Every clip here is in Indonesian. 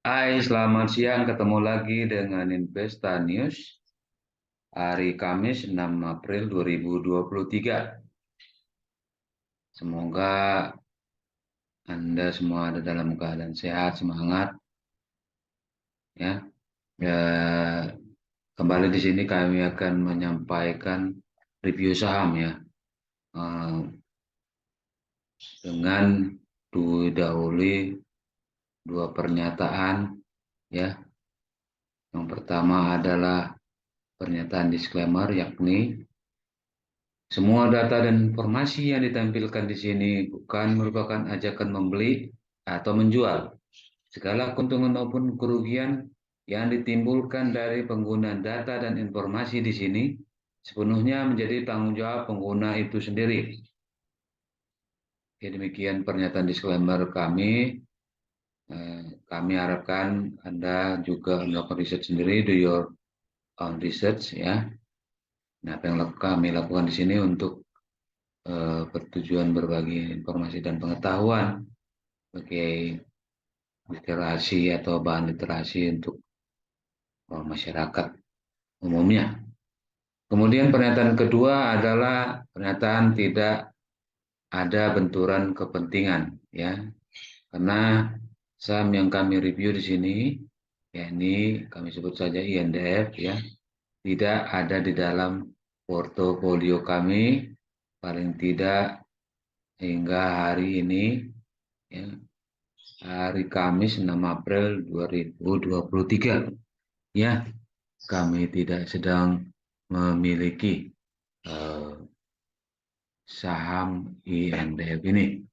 Hai, selamat siang. Ketemu lagi dengan Investa News hari Kamis 6 April 2023. Semoga Anda semua ada dalam keadaan sehat, semangat, ya. Ya, kembali di sini kami akan menyampaikan review saham ya, eh, dengan didahului dua pernyataan ya. Yang pertama adalah pernyataan disclaimer, yakni semua data dan informasi yang ditampilkan di sini bukan merupakan ajakan membeli atau menjual. Segala keuntungan maupun kerugian yang ditimbulkan dari penggunaan data dan informasi di sini sepenuhnya menjadi tanggung jawab pengguna itu sendiri. Ya, demikian pernyataan disclaimer kami. Kami harapkan Anda juga melakukan riset sendiri, do your own research ya. Nah, apa yang kami lakukan di sini untuk bertujuan berbagi informasi dan pengetahuan sebagai literasi atau bahan literasi untuk masyarakat umumnya. Kemudian pernyataan kedua adalah pernyataan tidak ada benturan kepentingan ya. Karena saham yang kami review di sini, ya ini kami sebut saja INDF ya, tidak ada di dalam portofolio kami, paling tidak hingga hari ini ya, hari Kamis 6 April 2023 ya, kami tidak sedang memiliki eh, saham INDF ini,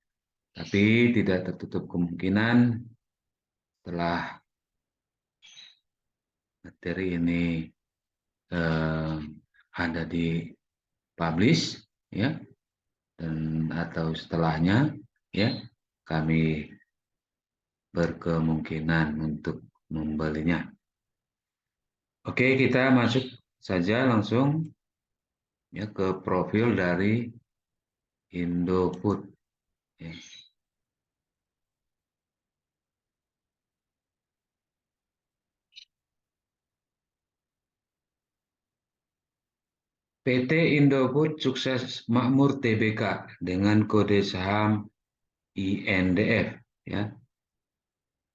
tapi tidak tertutup kemungkinan setelah materi ini eh, ada di publish ya, dan atau setelahnya ya, kami berkemungkinan untuk membelinya. Oke, kita masuk saja langsung ya ke profil dari Indofood ya. PT Indofood sukses makmur TBK dengan kode saham INDF ya.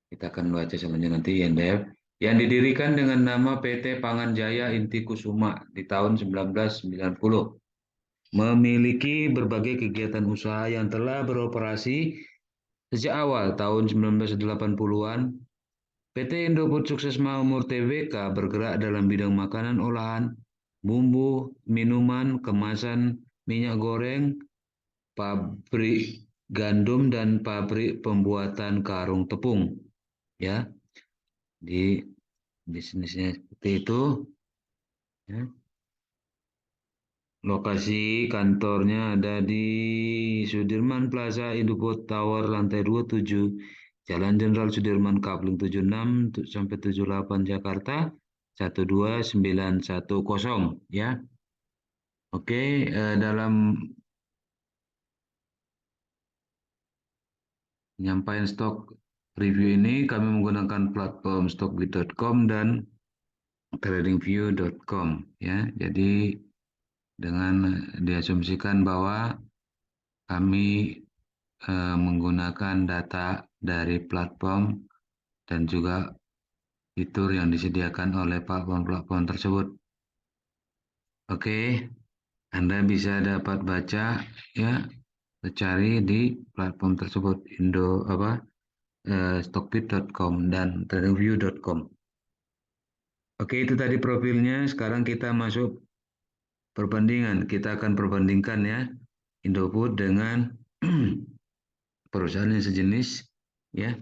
Kita akan baca selanjutnya nanti INDF yang didirikan dengan nama PT Pangan Jaya Inti Kusuma di tahun 1990. Memiliki berbagai kegiatan usaha yang telah beroperasi sejak awal tahun 1980-an. PT Indofood Sukses Makmur Tbk bergerak dalam bidang makanan olahan, bumbu, minuman, kemasan, minyak goreng, pabrik gandum dan pabrik pembuatan karung tepung. Ya, di bisnisnya seperti itu. Ya. Lokasi kantornya ada di Sudirman Plaza Indofood Tower lantai 27, Jalan Jenderal Sudirman Kapling 76 sampai 78 Jakarta 12910 ya. Oke, dalam penyampaian stok review ini kami menggunakan platform stockbit.com dan tradingview.com ya. Jadi dengan diasumsikan bahwa kami menggunakan data dari platform dan juga fitur yang disediakan oleh platform-platform tersebut. Oke, Anda bisa dapat baca ya, cari di platform tersebut stockbit.com dan tradingview.com. Oke, itu tadi profilnya. Sekarang kita masuk perbandingan. Kita akan perbandingkan ya Indofood dengan perusahaan yang sejenis ya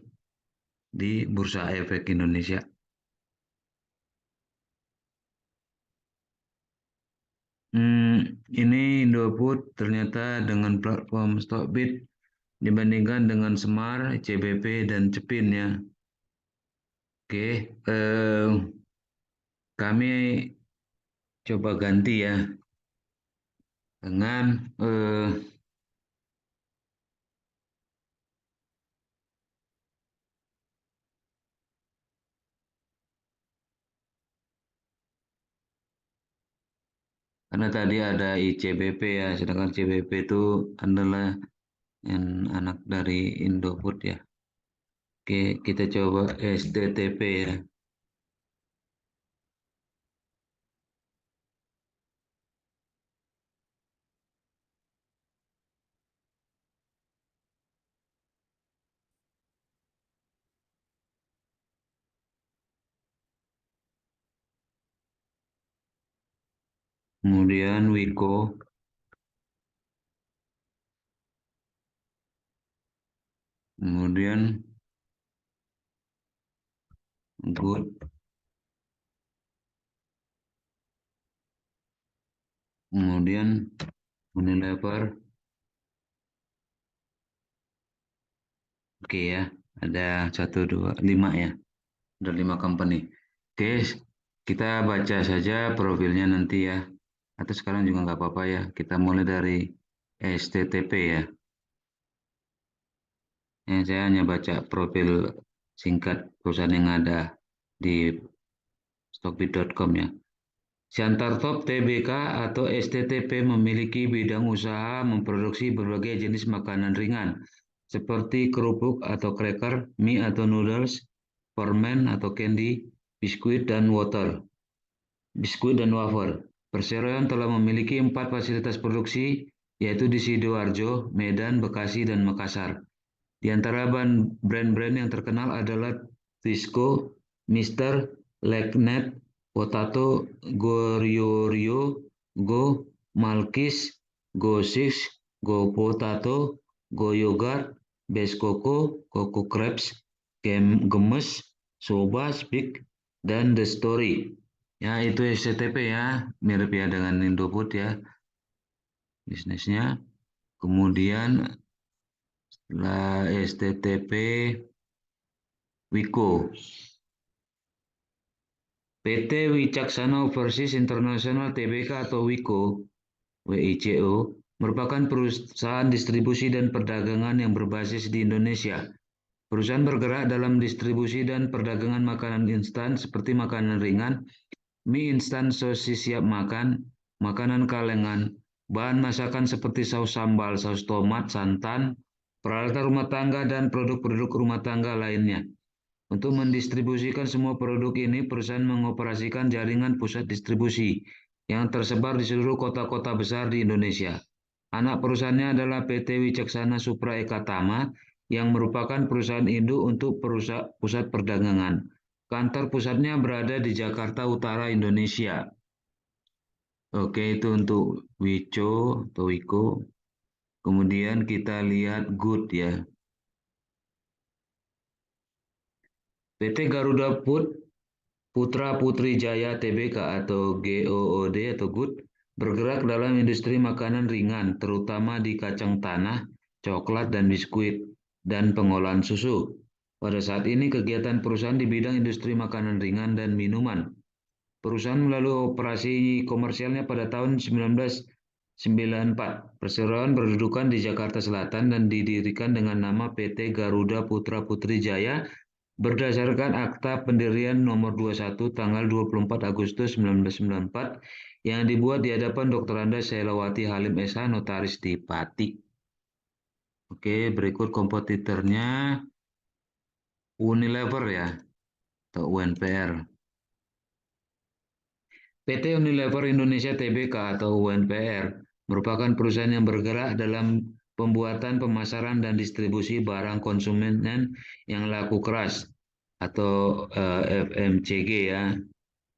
di Bursa Efek Indonesia. Ini Indofood ternyata dengan platform Stockbit dibandingkan dengan Semar, CBP, dan Cepin ya. Oke, kami coba ganti ya dengan Karena tadi ada ICBP ya, sedangkan CBP itu adalah yang anak dari Indofood ya. Oke, kita coba STTP ya. Kemudian Wiko, kemudian Good, kemudian Unilever. Oke ya, ada satu, dua, lima ya. Ada 5 company. Oke, kita baca saja profilnya nanti ya. Atau sekarang juga nggak apa-apa ya. Kita mulai dari STTP ya. Saya hanya baca profil singkat perusahaan yang ada di stockbit.com ya. Siantar Top Tbk atau STTP memiliki bidang usaha memproduksi berbagai jenis makanan ringan seperti kerupuk atau cracker, mie atau noodles, permen atau candy, biskuit dan wafer. Perseroan telah memiliki 4 fasilitas produksi, yaitu di Sidoarjo, Medan, Bekasi, dan Makassar. Di antara brand-brand yang terkenal adalah Twisco, Mister, Legnet, Potato, Goryeo, Go, Malkis, Go Six, Go Potato, Go Yogurt, Best Coco, Coco Crepes, Gemes, Soba, Speak, dan The Story. Ya, itu SCTP ya, mirip ya dengan Indofood ya, bisnisnya. Kemudian setelah STTP, Wiko. PT Wicaksana Overseas International Tbk atau Wiko, WICO, merupakan perusahaan distribusi dan perdagangan yang berbasis di Indonesia. Perusahaan bergerak dalam distribusi dan perdagangan makanan instan seperti makanan ringan, mie instan, sosis siap makan, makanan kalengan, bahan masakan seperti saus sambal, saus tomat, santan, peralatan rumah tangga, dan produk-produk rumah tangga lainnya. Untuk mendistribusikan semua produk ini, perusahaan mengoperasikan jaringan pusat distribusi yang tersebar di seluruh kota-kota besar di Indonesia. Anak perusahaannya adalah PT Wicaksana Supra Eka Tama yang merupakan perusahaan induk untuk pusat perdagangan. Kantor pusatnya berada di Jakarta Utara, Indonesia. Oke, itu untuk Wico atau Wiko. Kemudian kita lihat Good ya. PT Garuda Food Putra Putri Jaya Tbk atau GOOD atau Good bergerak dalam industri makanan ringan, terutama di kacang tanah, coklat dan biskuit, dan pengolahan susu. Pada saat ini kegiatan perusahaan di bidang industri makanan ringan dan minuman. Perusahaan melalui operasi komersialnya pada tahun 1994. Perseroan berkedudukan di Jakarta Selatan dan didirikan dengan nama PT Garuda Putra Putri Jaya berdasarkan Akta Pendirian Nomor 21 tanggal 24 Agustus 1994 yang dibuat di hadapan Dr. Andes Syailawati Halim SH, Notaris di Pati. Oke, berikut kompetitornya Unilever ya, atau UNPR. PT Unilever Indonesia Tbk atau UNPR merupakan perusahaan yang bergerak dalam pembuatan, pemasaran, dan distribusi barang konsumen yang laku keras atau FMCG ya,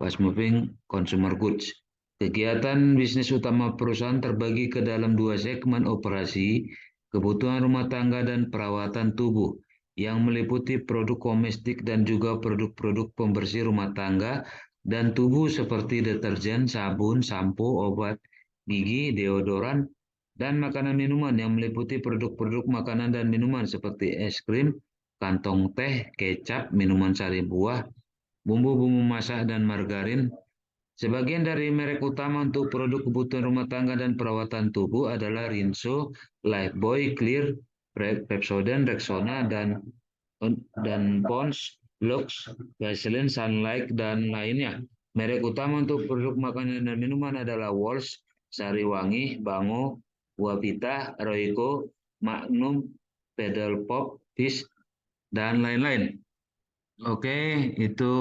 Fast Moving Consumer Goods. Kegiatan bisnis utama perusahaan terbagi ke dalam 2 segmen operasi, kebutuhan rumah tangga dan perawatan tubuh, yang meliputi produk domestik dan juga produk-produk pembersih rumah tangga dan tubuh seperti deterjen, sabun, sampo, obat gigi, deodoran, dan makanan minuman yang meliputi produk-produk makanan dan minuman seperti es krim, kantong teh, kecap, minuman sari buah, bumbu-bumbu masak, dan margarin. Sebagian dari merek utama untuk produk kebutuhan rumah tangga dan perawatan tubuh adalah Rinso, Lifebuoy, Clear, Pepsodent, Rexona, dan Pond's, Lux, Vaseline, Sunlight, dan lainnya. Merek utama untuk produk makanan dan minuman adalah Walsh, Sariwangi, Bango, Buah Royco, Magnum, Pedal Pop, Fish, dan lain-lain. Oke, itu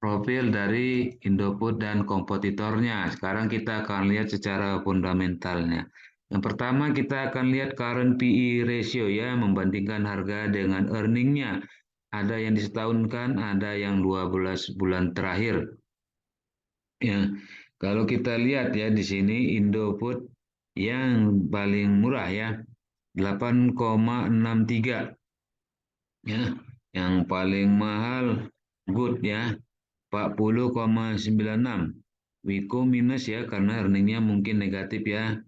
profil dari Indofood dan kompetitornya. Sekarang kita akan lihat secara fundamentalnya. Yang pertama kita akan lihat current PE ratio ya, membandingkan harga dengan earningnya. Ada yang disetahunkan, ada yang 12 bulan terakhir. Ya, kalau kita lihat ya di sini Indofood yang paling murah ya, 8,63 ya. Yang paling mahal Good ya, 40,96. Wiko minus ya karena earningnya mungkin negatif ya.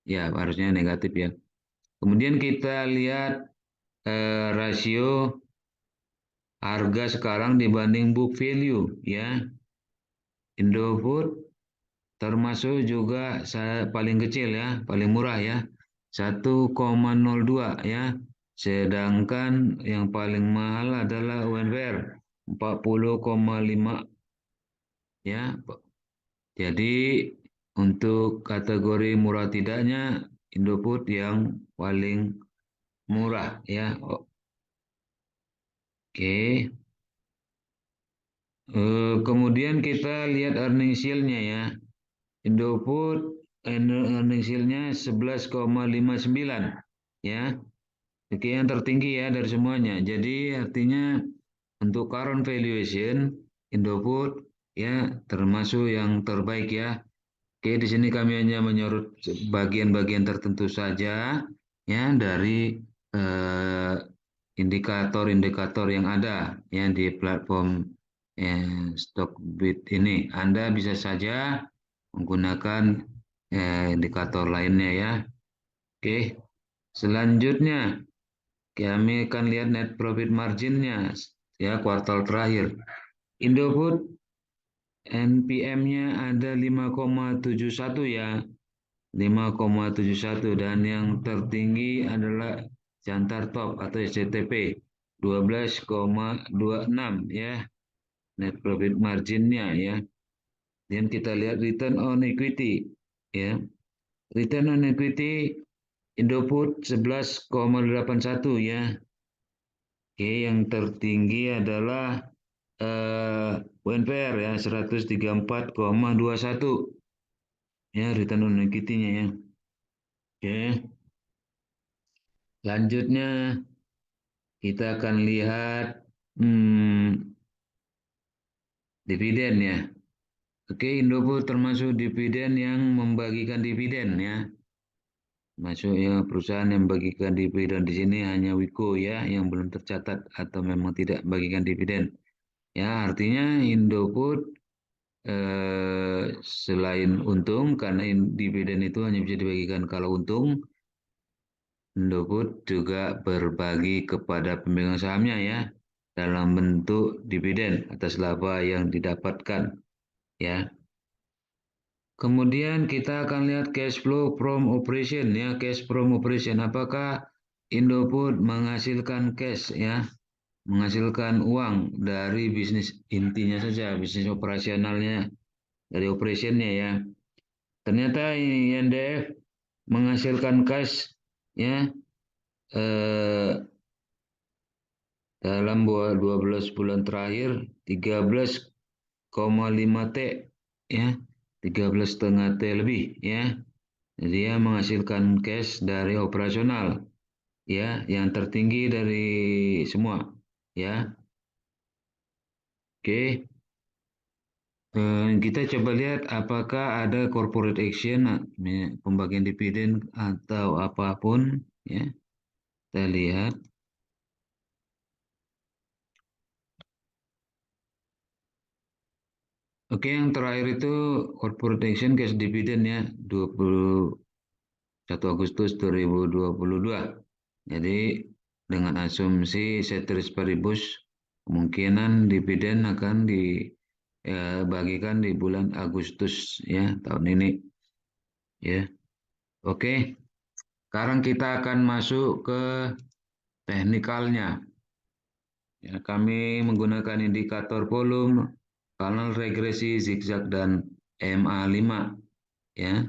Ya, harusnya negatif ya. Kemudian kita lihat rasio harga sekarang dibanding book value ya. Indofood termasuk juga paling kecil ya, paling murah ya. 1,02 ya. Sedangkan yang paling mahal adalah UNVR 40,5 ya. Jadi untuk kategori murah tidaknya Indofood yang paling murah ya. Oke. Kemudian kita lihat earning yield-nya ya. Indofood earning yield-nya 11,59 ya. Oke, yang tertinggi ya dari semuanya. Jadi artinya untuk current valuation Indofood ya termasuk yang terbaik ya. Oke, di sini kami hanya menyorot bagian-bagian tertentu saja ya dari eh, indikator-indikator yang ada ya di platform Stockbit ini. Anda bisa saja menggunakan indikator lainnya ya. Oke, selanjutnya kami akan lihat net profit marginnya ya kuartal terakhir. Indofood NPM-nya ada 5,71 ya. 5,71 dan yang tertinggi adalah Jantar Top atau SCTP 12,26 ya net profit marginnya ya. Dan kita lihat return on equity ya. Return on equity Indofood 11,81 ya. Oke, yang tertinggi adalah UNPR ya 134,21 ya return on equity-nya ya. Oke. Selanjutnya kita akan lihat dividen ya. Oke, Indofood termasuk dividen yang membagikan dividen ya. Masuk ya perusahaan yang membagikan dividen di sini hanya Wiko ya yang belum tercatat atau memang tidak membagikan dividen. Ya, artinya Indofood selain untung karena dividen itu hanya bisa dibagikan kalau untung, Indofood juga berbagi kepada pemegang sahamnya ya dalam bentuk dividen atas laba yang didapatkan ya. Kemudian kita akan lihat cash flow from operation ya, cash from operation apakah Indofood menghasilkan cash ya, menghasilkan uang dari bisnis intinya saja, bisnis operasionalnya dari operationnya ya. Ternyata INDF menghasilkan cash ya eh, dalam 12 bulan terakhir 13,5 T ya 13,5 T lebih ya. Jadi dia menghasilkan cash dari operasional ya yang tertinggi dari semua ya. Oke. Kita coba lihat apakah ada corporate action pembagian dividen atau apapun ya. Kita lihat. Oke, yang terakhir itu corporate action cash dividend ya 21 Agustus 2022. Jadi dengan asumsi ceteris paribus kemungkinan dividen akan dibagikan di bulan Agustus ya tahun ini ya. Oke, sekarang kita akan masuk ke teknikalnya. Ya, kami menggunakan indikator volume, kanal regresi, zigzag, dan MA5 ya.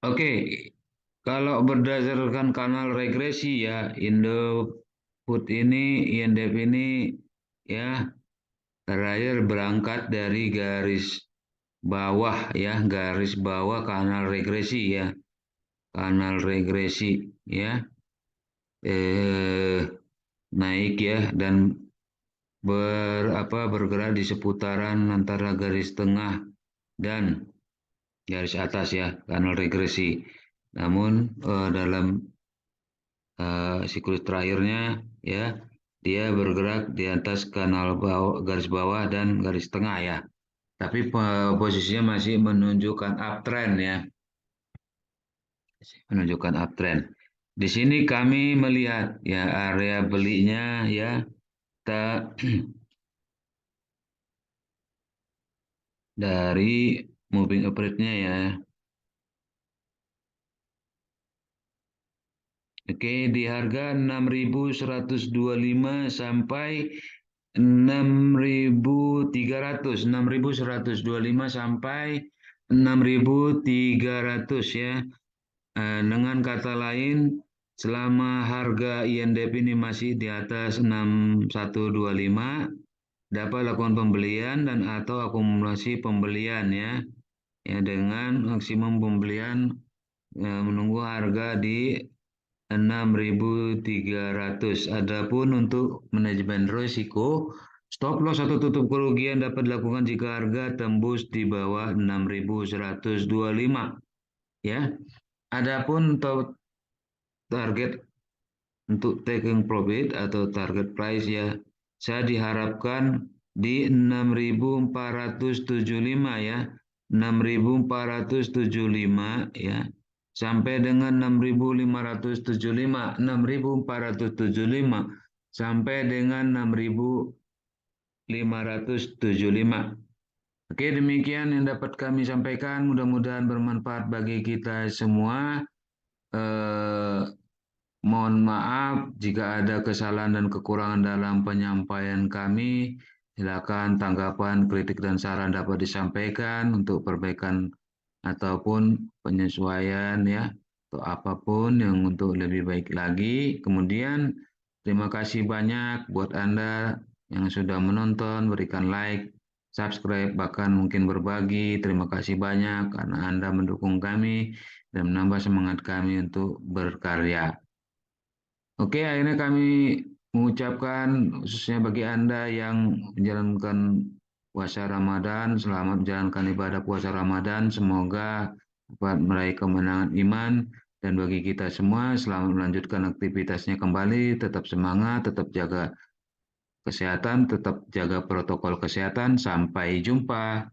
Oke, kalau berdasarkan kanal regresi ya, Indofood ini, INDF ini ya terakhir berangkat dari garis bawah ya, garis bawah kanal regresi ya, kanal regresi ya, eh, naik ya dan bergerak di seputaran antara garis tengah dan garis atas ya, kanal regresi. Namun dalam siklus terakhirnya ya dia bergerak di atas kanal bawah, garis bawah dan garis tengah ya. Tapi posisinya masih menunjukkan uptrend ya, menunjukkan uptrend. Di sini kami melihat ya area belinya ya dari moving average-nya ya. Oke, di harga 6.125 sampai 6.300, 6.125 sampai 6.300 ya. Dengan kata lain, selama harga INDF ini masih di atas 6.125, dapat lakukan pembelian dan atau akumulasi pembelian ya. Ya dengan maksimum pembelian menunggu harga di 6.300. Adapun untuk manajemen risiko, stop loss atau tutup kerugian dapat dilakukan jika harga tembus di bawah 6.125 ya. Adapun target untuk taking profit atau target price ya, saya diharapkan di 6.475 ya. 6.475 ya sampai dengan 6.575, 6.475 sampai dengan 6.575. Oke, demikian yang dapat kami sampaikan. Mudah-mudahan bermanfaat bagi kita semua. Eh, Mohon maaf jika ada kesalahan dan kekurangan dalam penyampaian kami. Silakan tanggapan, kritik, dan saran dapat disampaikan untuk perbaikan ataupun penyesuaian ya, atau apapun yang untuk lebih baik lagi. Kemudian terima kasih banyak buat Anda yang sudah menonton, berikan like, subscribe, bahkan mungkin berbagi. Terima kasih banyak karena Anda mendukung kami dan menambah semangat kami untuk berkarya. Oke, akhirnya kami mengucapkan khususnya bagi Anda yang menjalankan puasa Ramadan, selamat menjalankan ibadah puasa Ramadan. Semoga dapat meraih kemenangan iman dan bagi kita semua selamat melanjutkan aktivitasnya kembali, tetap semangat, tetap jaga kesehatan, tetap jaga protokol kesehatan. Sampai jumpa.